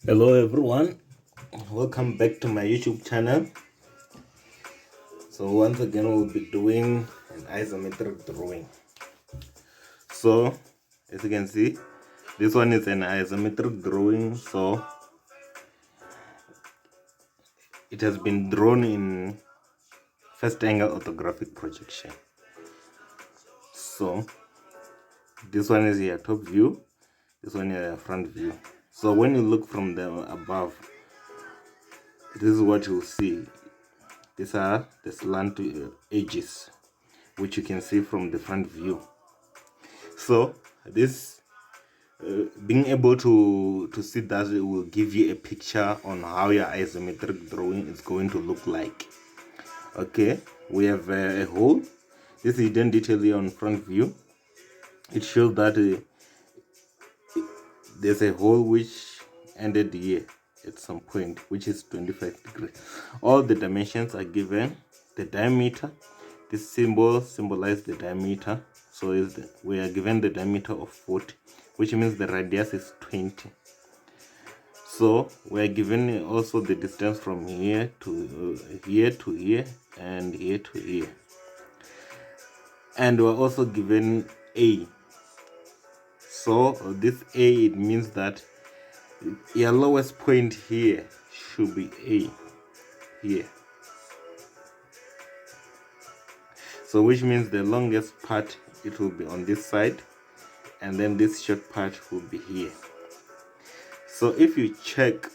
Hello everyone, welcome back to my YouTube channel. So once again we'll be doing an isometric drawing. So as you can see, this one is an isometric drawing, so it has been drawn in first angle orthographic projection. So this one is your top view, this one is your front view. So when you look from the above, this is what you'll see. These are the slant edges, which you can see from the front view. So this being able to see that, it will give you a picture on how your isometric drawing is going to look like. Okay, we have a hole. This hidden detail here on front view, it shows that there's a hole which ended here at some point, which is 25 degrees. All the dimensions are given. The diameter, this symbol symbolizes the diameter, so we are given the diameter of 40, which means the radius is 20. So we are given also the distance from here to here to here and here to here, and we're also given A. So this A, it means that your lowest point here should be A here. So which means the longest part, it will be on this side, and then this short part will be here. So if you check,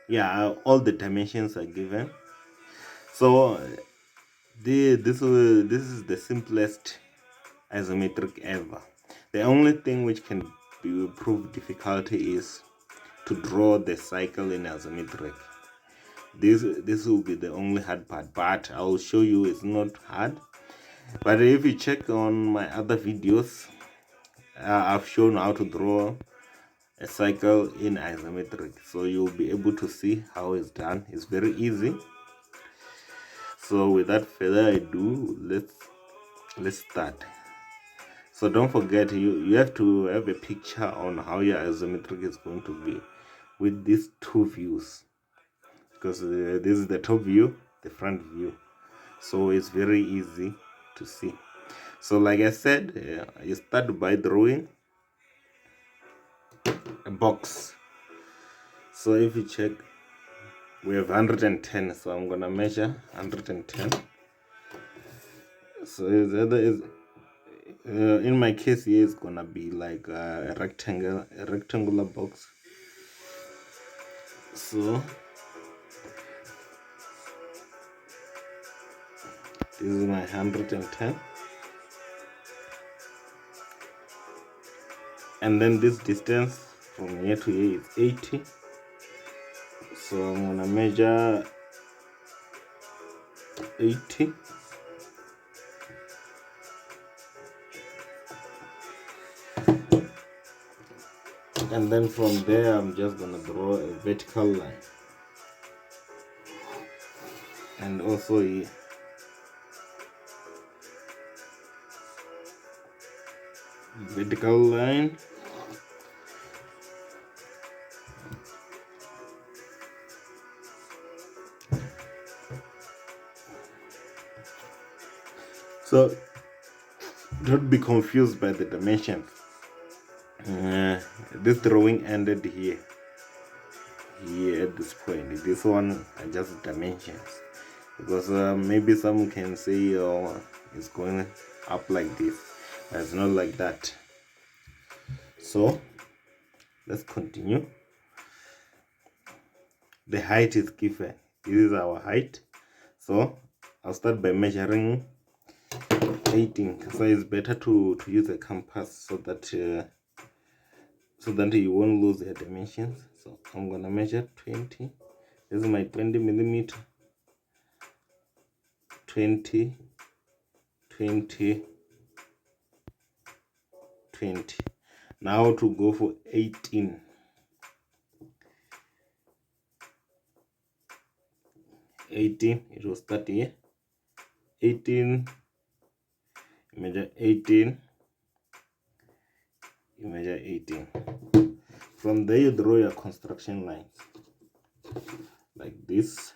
yeah, all the dimensions are given. So this is the simplest isometric ever. The only thing which can prove difficulty is to draw the cycle in isometric. This will be the only hard part, but I will show you it's not hard. But if you check on my other videos, I've shown how to draw a cycle in isometric, so you'll be able to see how it's done. It's very easy. So without further ado, let's start. So don't forget, you have to have a picture on how your isometric is going to be with these two views, because this is the top view, the front view, so it's very easy to see. So like I said, you start by drawing a box. So if you check, we have 110, so I'm gonna measure 110. So in my case here, it's gonna be like a rectangular box. So this is my 110, and then this distance from here to here is 80. So I'm gonna measure 80. And then from there, I'm just gonna draw a vertical line, and also here. Vertical line. So don't be confused by the dimensions. This drawing ended here at this point. This one are just dimensions, because maybe some can say, oh, it's going up like this, but it's not like that. So let's continue. The height is given. This is our height, so I'll start by measuring 18. So it's better to use a compass, so that you won't lose your dimensions. So I'm gonna measure 20. This is my 20 millimeter. 20, 20, 20. Now to go for 18. 18, it will start here. 18, you measure 18, you measure 18. From there you draw your construction lines like this.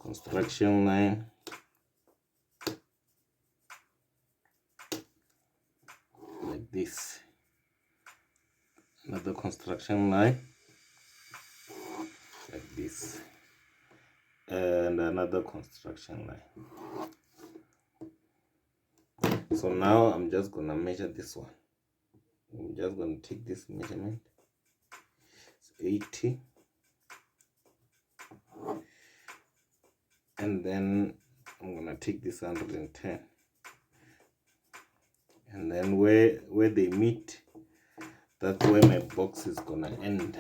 Construction line, like this. Another construction line like this, and another construction line. So now I'm just gonna measure this one. I'm just gonna take this measurement. It's 80, and then I'm gonna take this 110, and then where they meet, that's where my box is gonna end.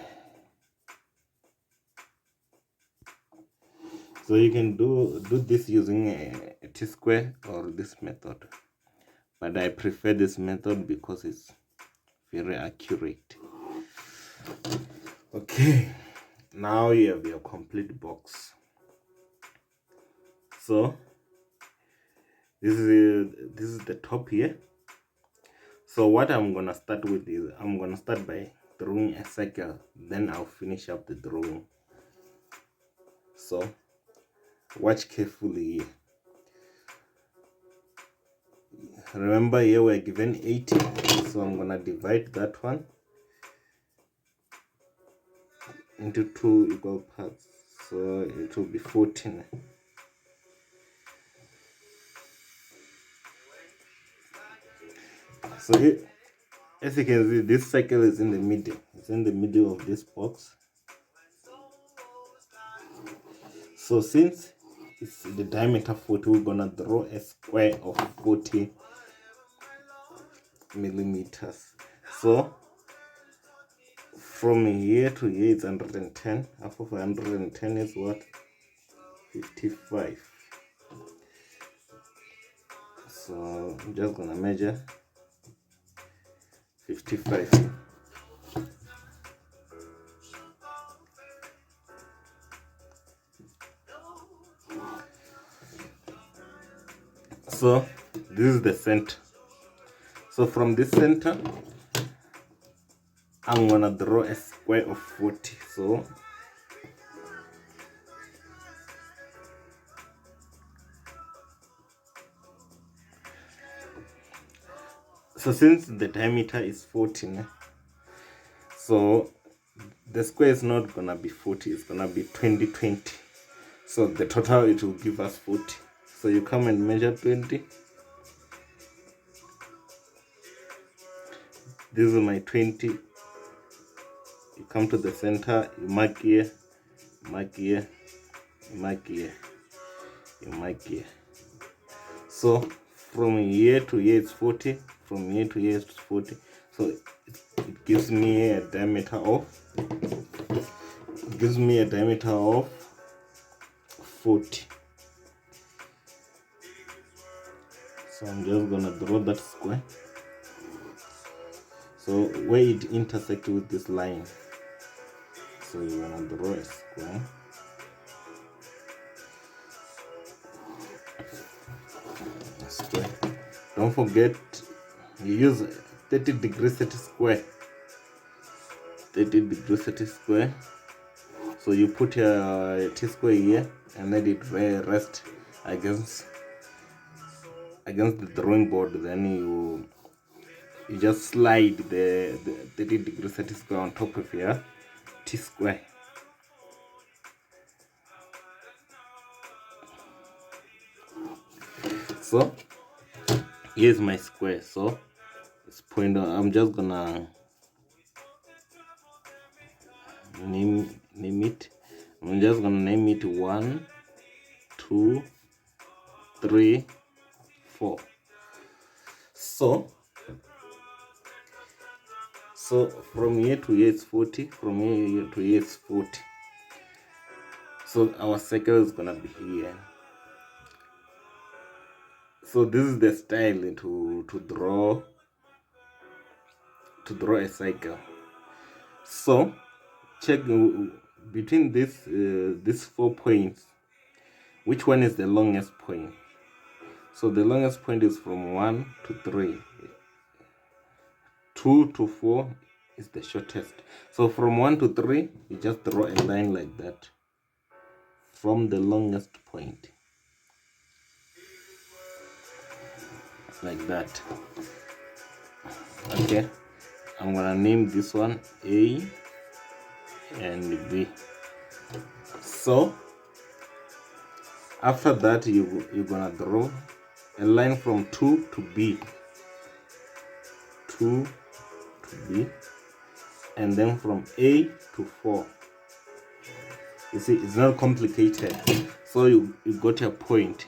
So you can do this using a T-square or this method, but I prefer this method because it's very accurate. Okay, now you have your complete box. So this is the top here. So what I'm gonna start with is I'm gonna start by drawing a circle, then I'll finish up the drawing. So watch carefully here. Remember here we're given 80, so I'm gonna divide that one into 2 equal parts, so it will be 14. So here, as you can see, this circle is in the middle. It's in the middle of this box. So since it's the diameter 40, we're gonna draw a square of 40 millimeters. So from here to here it's 110. Half of 110 is what? 55. So I'm just gonna measure 55. So this is the center. So from this center, I'm gonna draw a square of 40. So since the diameter is 14, so the square is not gonna be 40, it's gonna be 20, 20. So the total, it will give us 40. So you come and measure 20. This is my 20. You come to the center, you mark here, mark here, you mark here, you mark here. So from here to here it's 40, from here to here it's 40. So it gives me a diameter of 40. So I'm just gonna draw that square. So where it intersects with this line, so you're gonna draw a square. Don't forget, you use 30 degrees set square. 30 degrees set square. So you put your T-square here and let it rest against the drawing board. Then you just slide the 30 degrees set square on top of your T-square. So here's my square. So it's point. I'm just gonna name it. I'm just gonna name it 1, 2, 3, 4. So from here to here it's 40. From here to here it's 40. So our circle is gonna be here. So this is the style to draw a cycle. So check between these 4 points. which one is the longest point. So the longest point is from 1 to 3. 2 to 4 is the shortest. So from 1 to 3, you just draw a line like that from the longest point, like that. Okay, I'm gonna name this one A and B. So after that, you're gonna draw a line from 2 to B, 2 to B, and then from A to 4. You see, it's not complicated. So you got your point.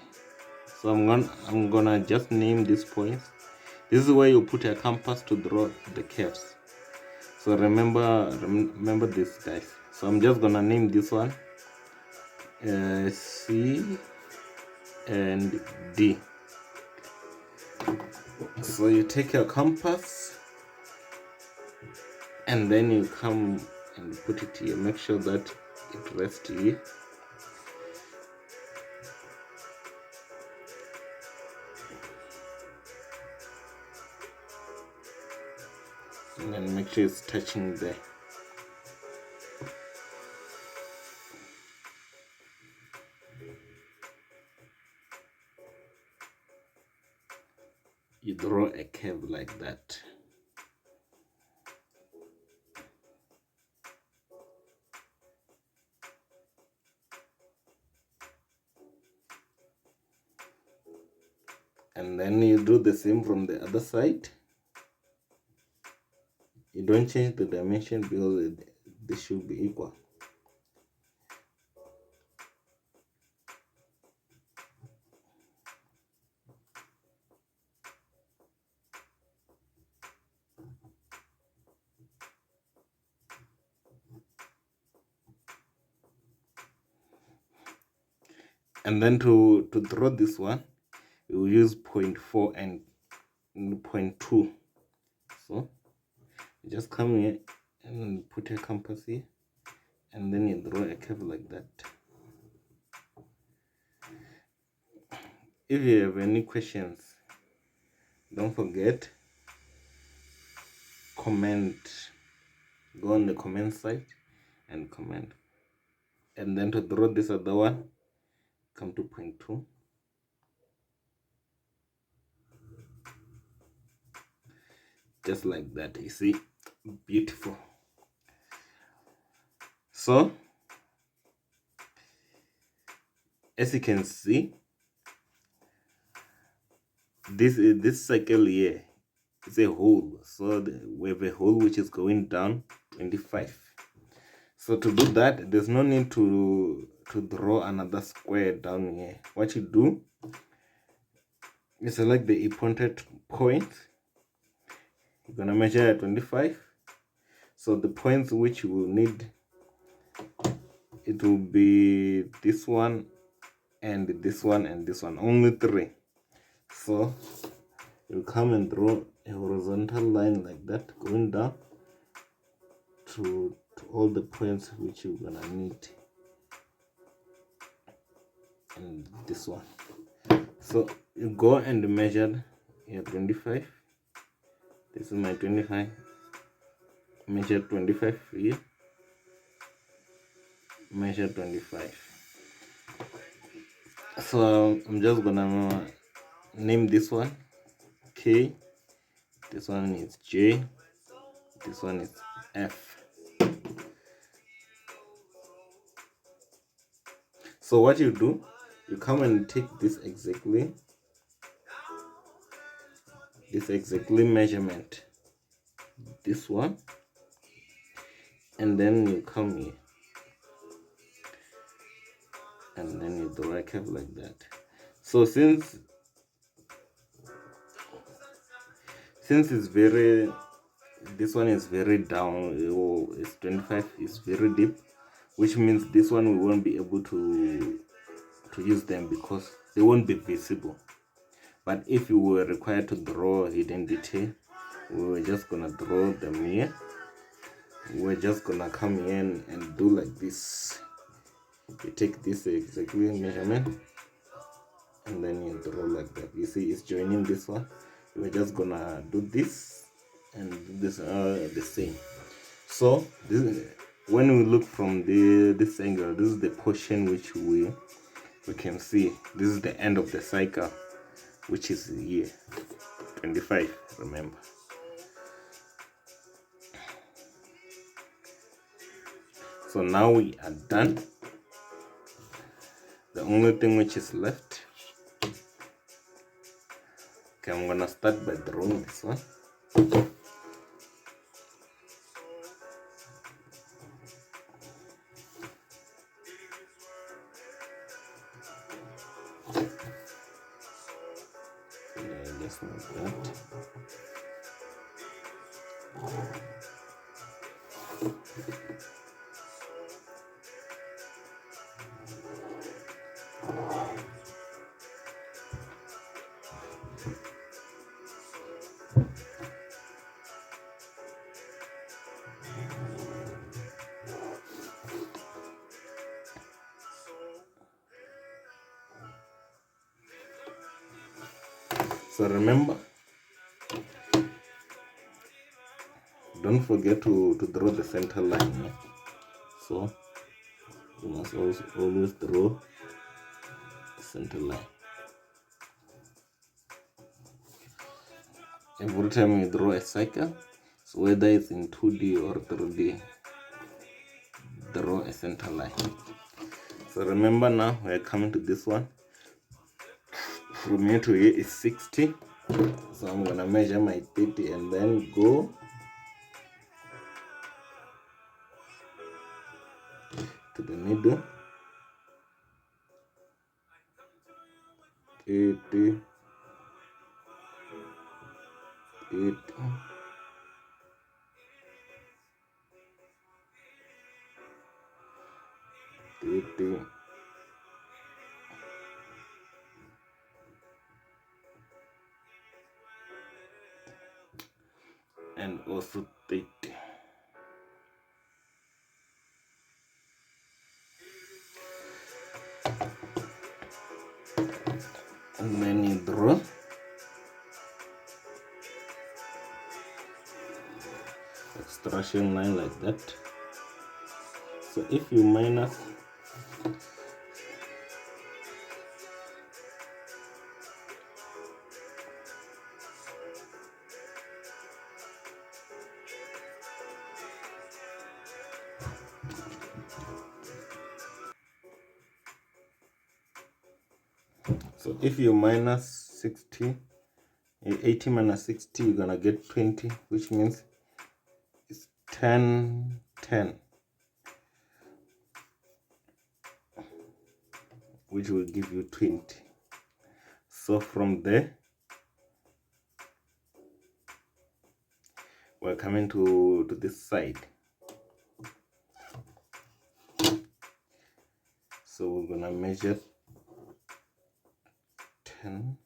So I'm gonna just name these points. This is where you put a compass to draw the curves. So remember this, guys. So I'm just gonna name this one C and D. So you take your compass and then you come and put it here. Make sure that it rests here. And then make sure it's touching there. You draw a curve like that. And then you do the same from the other side. You don't change the dimension because they should be equal. And then to draw this one, you will use 0.4 and 0.2. So you just come here and put a compass here, and then you draw a curve like that. If you have any questions, don't forget, comment. Go on the comment site and comment. And then to draw this other one, come to 0.2. Just like that. You see, beautiful. So as you can see, this circle here is a hole. So we have a hole which is going down 25. So to do that, there's no need to draw another square down here. What you do, you select the pointed point. You're gonna measure at 25. So the points which you will need, it will be this one and this one and this one, only 3. So you come and draw a horizontal line like that, going down to all the points which you're gonna need, and this one. So you go and measure here 25. This is my 25. Measure 25 here. Measure 25. So I'm just gonna name this one K, this one is J, this one is F. So what you do, you come and take this exactly measurement, this one, and then you come here and then you draw a curve like that. So since it's very, this one is very down, it's 25, is very deep, which means this one we won't be able to use them because they won't be visible. But if you were required to draw hidden detail, we were just gonna draw them here. We're just gonna come in and do like this. You take this exactly measurement and then you draw like that. You see it's joining this one. We're just gonna do this and do this the same. So this, when we look from this angle, this is the portion which we can see. This is the end of the cycle, which is here 25, remember. So now we are done. The only thing which is left, okay, I'm gonna start by drawing this one. Just like that. So remember, don't forget to draw the center line. Yeah? So you must always draw the center line. Every time you draw a cycle, so whether it's in 2D or 3D, draw a center line. So remember, now we're coming to this one. From here to here is 60. So I'm gonna measure my 30 and then go to the middle. 80, 80, 30, and also 30. And then you draw extraction line like that. So if you minus so if you minus 60, 80 minus 60, you're gonna get 20, which means it's 10, 10, which will give you 20. So from there, we're coming to this side. So we're gonna measure 10,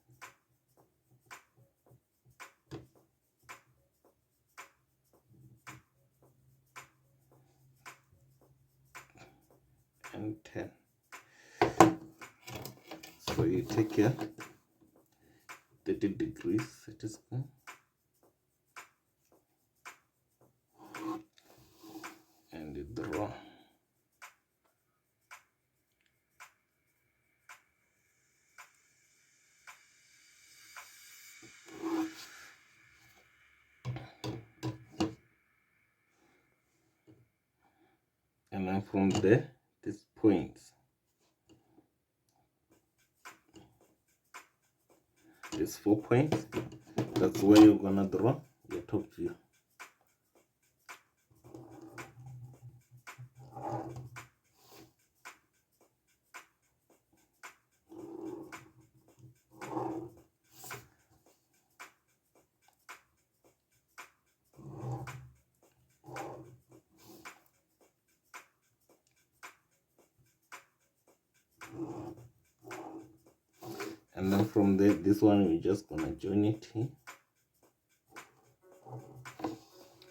and 10. So you take here 30 degrees, it is good. And you draw. And then from there, this points. These 4 points, that's where you're gonna draw your top view. And then from there, this one we're just gonna join it here.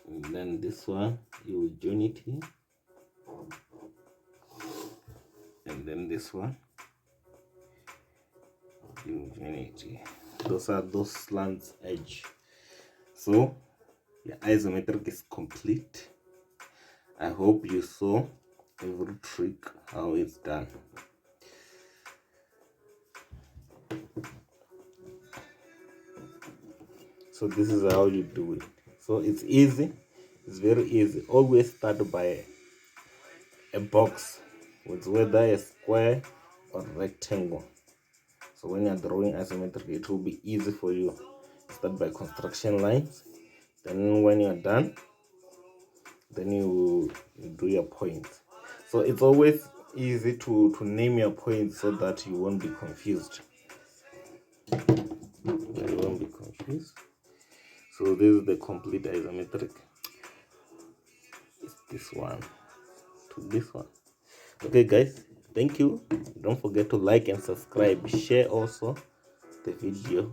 And then this one you will join it here. and then this one, infinity. Those are those slants edge. So your isometric is complete. I hope you saw every trick how it's done. So this is how you do it. So it's easy, it's very easy. Always start by a box with whether a square or rectangle. So when you're drawing isometric, it will be easy for you. Start by construction lines, then when you're done, then you do your points. So it's always easy to name your points so that you won't be confused. So this is the complete isometric. It's this one to this one. Okay guys, thank you. Don't forget to like and subscribe. Share also the video.